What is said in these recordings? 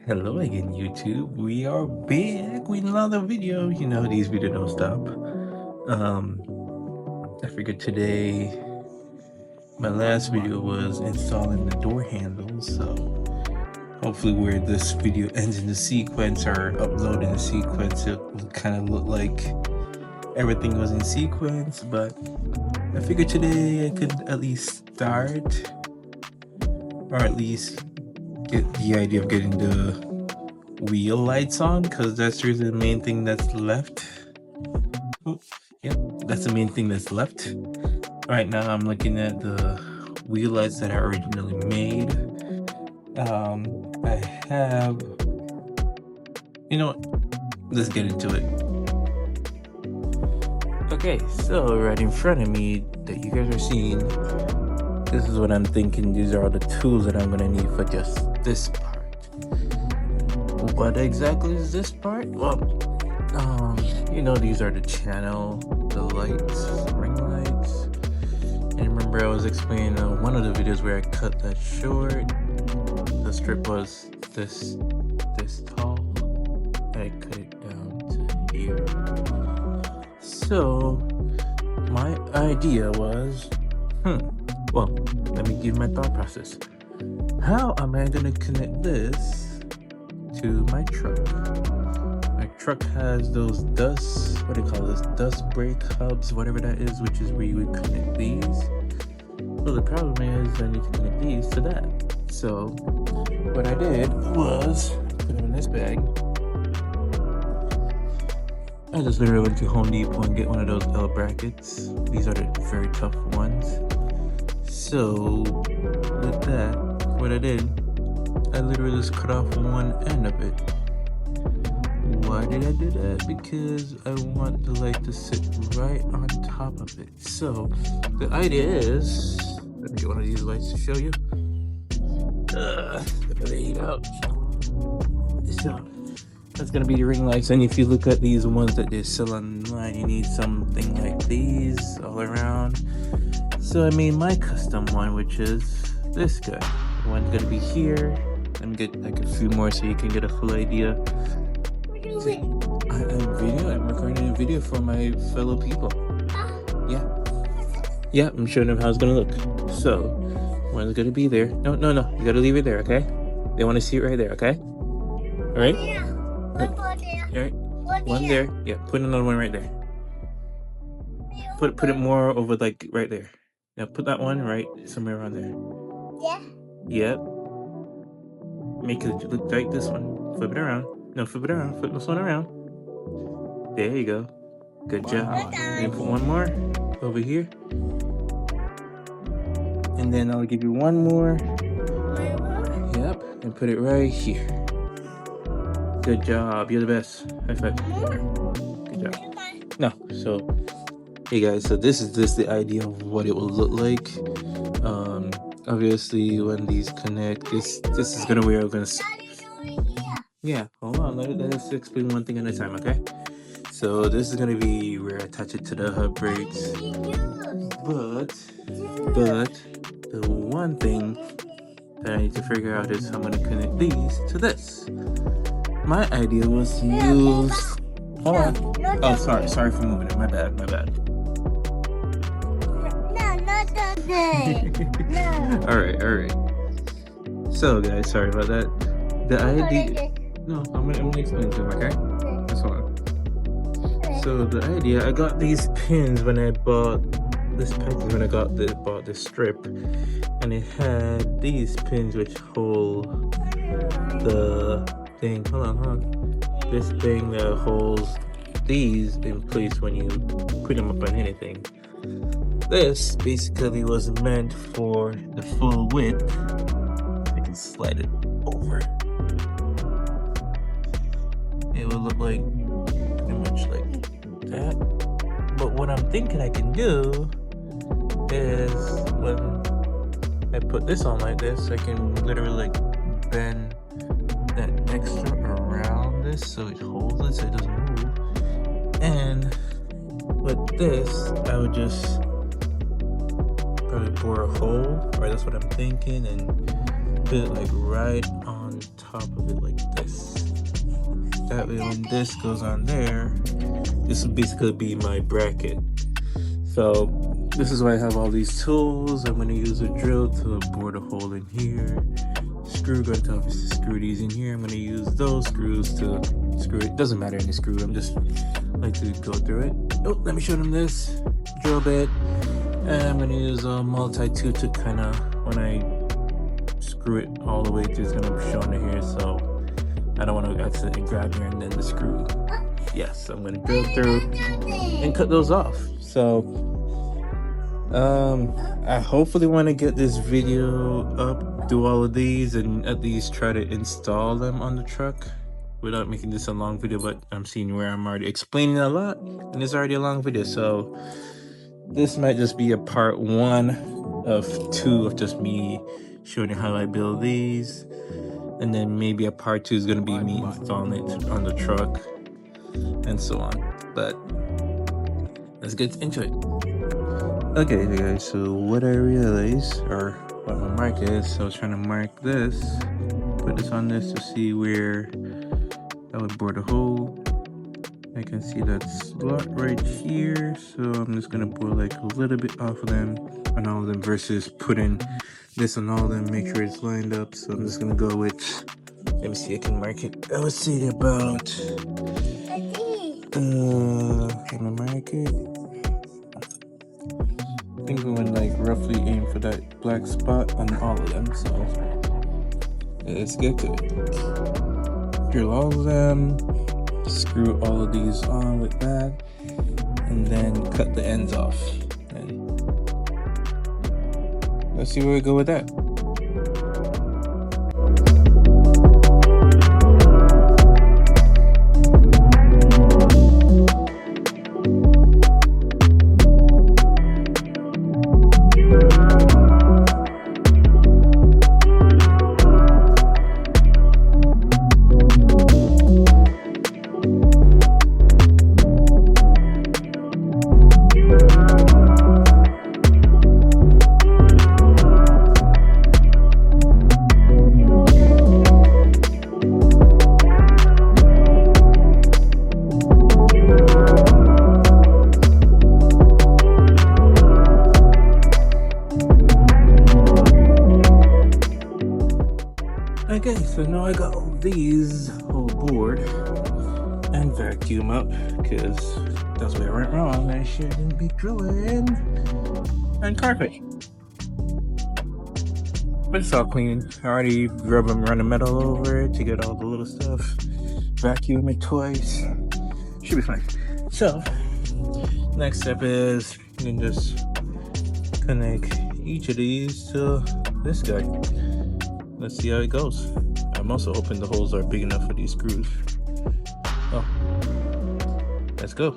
Hello again, YouTube. We are back with another video. You know, these videos don't stop. I figured today, my last video was installing the door handles. So hopefully where this video ends in the sequence or uploading the sequence, it will kind of look like everything was in sequence. But I figured today I could at least start, or at least get the idea of getting the wheel lights on, because that's really the main thing that's left. Oh, yep, that's the main thing that's left. Right now I'm looking at the wheel lights that I originally made. I have, you know what, let's get into it. Okay, so right in front of me that you guys are seeing, this is what I'm thinking. These are all the tools that I'm gonna need for just this part. What exactly is this part? Well, these are the channel, the lights, ring lights. And remember I was explaining one of the videos where I cut that short. The strip was this tall. I cut it down to here. So my idea was, well, let me give my thought process. How am I gonna connect this to my truck? My truck has those dust brake hubs, whatever that is, which is where you would connect these. Well, the problem is I need to connect these to that. So what I did was put them in this bag. I just literally went to Home Depot and get one of those L brackets. These are the very tough ones. So with that, what I did, I literally just cut off one end of it. Why did I do that? Because I want the light to sit right on top of it. So the idea is, let me get one of these lights to show you. So that's gonna be the ring lights. And if you look at these ones that they sell online, you need something like these all around. So I made my custom one, which is this guy. One's gonna be here. Let me get like a few more so you can get a full idea. I'm recording a video for my fellow people. Yeah, I'm showing them how it's gonna look. So one's gonna be there. No, you gotta leave it there, okay? They want to see it right there, okay? All right. All right. One there. Yeah, put another one right there. Put it more over, like right there. Now put that one right somewhere around there. Yep. Make it look like this one. Flip it around. No, flip it around. Flip this one around. There you go. Good job. And put one more over here. And then I'll give you one more. Yep. And put it right here. Good job. You're the best. High five. Good job. No. So, hey guys. So this is just the idea of what it will look like. Obviously, when these connect, this is gonna where I'm gonna. Yeah, hold on. Let us explain one thing at a time, okay? So this is gonna be where I attach it to the hub brakes. But the one thing that I need to figure out is how I'm gonna connect these to this. My idea was to use. Hold on. Oh, sorry for moving it. My bad. All right. So guys, sorry about that. The idea. No, I'm gonna explain to them, okay? That's fine. So the idea, I got these pins when I bought this package. When I bought this strip, and it had these pins which hold the thing. Hold on. This thing that holds these in place when you put them up on anything. This basically was meant for the full width. I can slide it over. It will look like pretty much like that. But what I'm thinking I can do is when I put this on like this, I can literally like bend that extra around this so it holds it so it doesn't move. And with this, I would just probably bore a hole, or that's what I'm thinking, and put it like right on top of it like That way when this goes on there, this will basically be my bracket. So this is why I have all these tools. I'm going to use a drill to bore a hole in here. Screw gun to obviously screw these in here. I'm going to use those screws to screw it. Doesn't matter any screw. I'm just like to go through it. Oh, let me show them this drill bit. And I'm going to use a multi-tool to kind of, when I screw it all the way through, it's going to show under here. So I don't want to accidentally grab here and then the screw. Yes, I'm going to drill through and cut those off. So I hopefully want to get this video up, do all of these, and at least try to install them on the truck without making this a long video. But I'm seeing where I'm already explaining a lot and it's already a long video, so this might just be a part 1 of 2 of just me showing you how I build these, and then maybe a part 2 is going to be me installing it on the truck and so on. But let's get into it. Okay guys, so what I realized, or what my mark is, so I was trying to mark this, put this on this to see where I would bore the hole. I can see that slot right here, so I'm just gonna bore like a little bit off of them on all of them versus putting this on all of them, make sure it's lined up. So I'm just gonna go with, let me see, I can mark it. I would say about can I mark it? I think we would like roughly aim for that black spot on all of them. So let's get to it. Drill all of them, screw all of these on with that, and then cut the ends off. And let's see where we go with that. Okay, so now I got all these whole board and vacuum up, because that's where I went wrong. I shouldn't be drilling and carpet. But it's all clean. I already rub and run the metal over it to get all the little stuff. Vacuum it twice. Should be fine. So, next step is you can just connect each of these to this guy. Let's see how it goes. I'm also hoping the holes are big enough for these screws. Oh, let's go.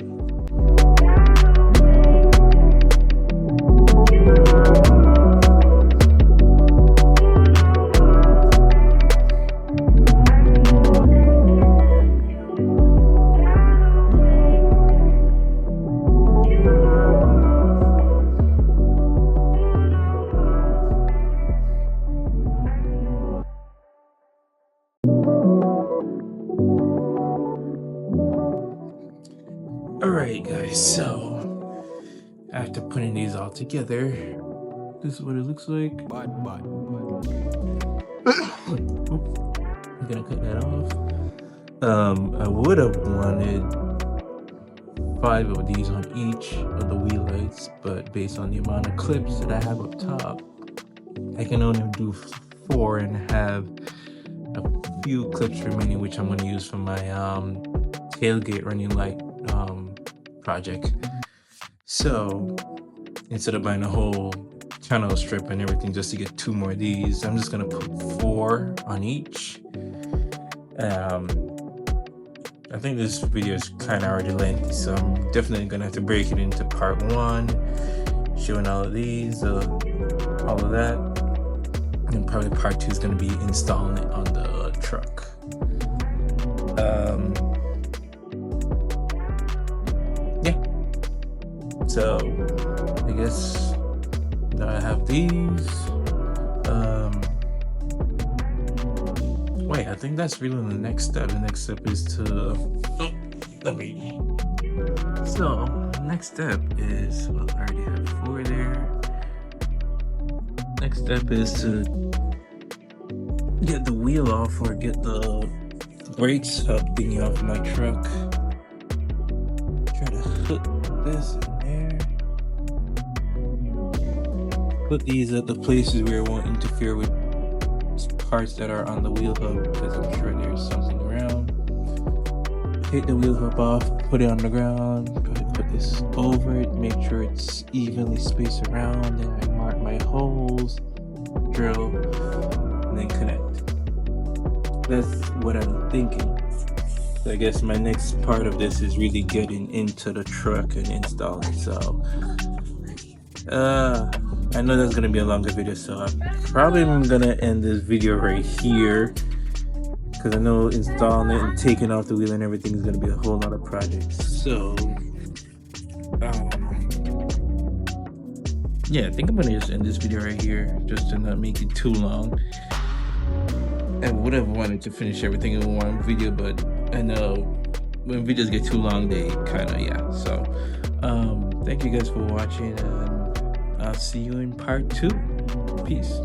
Alright guys, so after putting these all together, this is what it looks like. I'm gonna cut that off. I would have wanted 5 of these on each of the wheel lights, but based on the amount of clips that I have up top, I can only do 4 and have a few clips remaining, which I'm going to use for my tailgate running light project. So instead of buying a whole channel strip and everything just to get 2 more of these, I'm just going to put 4 on each. I think this video is kind of already lengthy, so I'm definitely going to have to break it into part 1, showing all of these, all of that, and probably part 2 is going to be installing it on the truck. Yeah, so I guess now I have these. Wait, I think that's really the next step. The next step is to So next step is, well, I already have 4 there. Next step is to get the wheel off, or get the brakes up thingy off my truck. Try to hook this in there. Put these at the places where it won't interfere with parts that are on the wheel hub, because I'm sure there's something around. Take the wheel hub off, put it on the ground, put this over it, make sure it's evenly spaced around. Then I mark my holes, drill, and then connect. That's what I'm thinking. So I guess my next part of this is really getting into the truck and installing. So I know that's gonna be a longer video, so I'm probably gonna end this video right here, because I know installing it and taking off the wheel and everything is gonna be a whole lot of projects. So yeah, I think I'm gonna just end this video right here, just to not make it too long. I would have wanted to finish everything in one video, but I know when videos get too long, they kind of, yeah. So thank you guys for watching, and I'll see you in part 2. Peace.